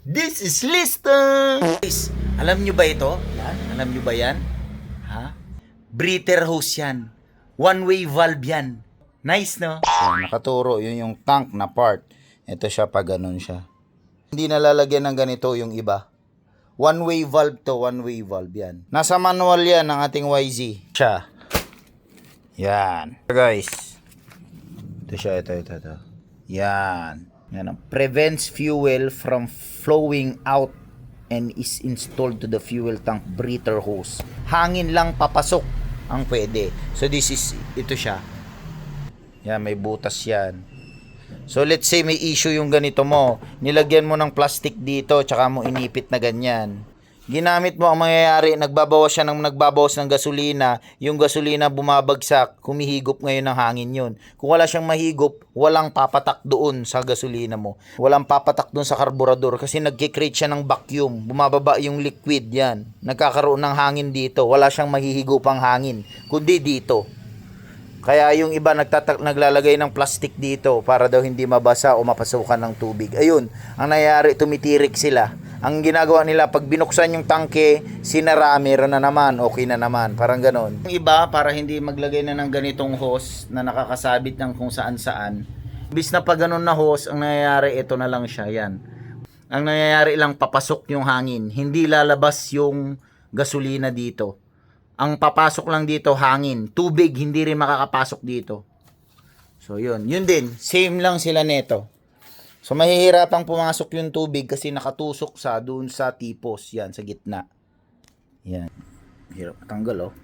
This is Lista! Guys, alam nyo ba ito? Yan? Alam nyo ba yan? Ha? Breather hose yan. One-way valve yan. Nice, no? Yan, nakaturo. Yun yung tank na part. Ito siya pag ganun siya. Hindi nalalagyan ng ganito yung iba. One-way valve to, one-way valve yan. Nasa manual yan ng ating YZ. Siya. Yan. Guys. Ito siya, ito. Yan. Yan. Prevents fuel from flowing out and is installed to the fuel tank breather hose. Hangin lang papasok ang pwede. So this is, ito siya. Yan, may butas yan. So let's say may issue yung ganito mo. Nilagyan mo ng plastic dito, tsaka mo inipit na ganyan. Ginamit mo, ang mangyayari, nagbabawas ng gasolina. Yung gasolina bumabagsak, humihigop ngayon ng hangin yun. Kung wala siyang mahigop, walang papatak doon sa gasolina mo. Walang papatak doon sa karburador kasi nagkikreate siya ng vacuum. Bumababa yung liquid yan. Nagkakaroon ng hangin dito. Wala siyang mahihigopang hangin, kundi dito. Kaya yung iba naglalagay ng plastic dito para daw hindi mabasa o mapasukan ng tubig. Ayun, ang nangyayari, tumitirik sila. Ang ginagawa nila, pag binuksan yung tangke, sinara, meron na naman, okay na naman. Parang ganon. Yung iba, para hindi maglagay na ng ganitong hose na nakakasabit ng kung saan-saan. Bis na pag ganon na hose, ang nangyayari, ito na lang siya. Yan. Ang nangyayari lang, papasok yung hangin. Hindi lalabas yung gasolina dito. Ang papasok lang dito, hangin. Tubig, hindi rin makakapasok dito. So, yun. Yun din. Same lang sila neto. So, mahihirapang pumasok yung tubig kasi nakatusok sa doon sa tipos. Yan, sa gitna. Yan. Hirap matanggal, oh.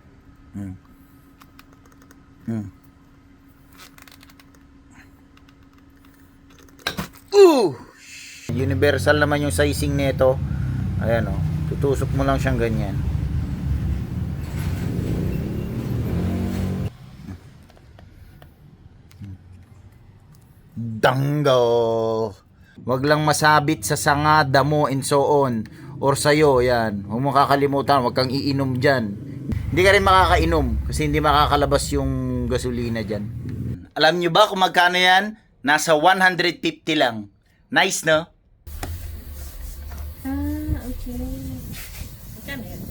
Universal naman yung sizing neto. Ayan, oh. Tutusok mo lang siyang ganyan. Dango. Wag lang masabit sa sanga, damo, and so on. Or sa'yo, yan. Huwag mo kakalimutan, wag kang iinom dyan. Hindi ka rin makakainom kasi hindi makakalabas yung gasolina dyan. Alam nyo ba kung magkano yan? Nasa 150 lang. Nice, no? Ah, okay. Magkano yan?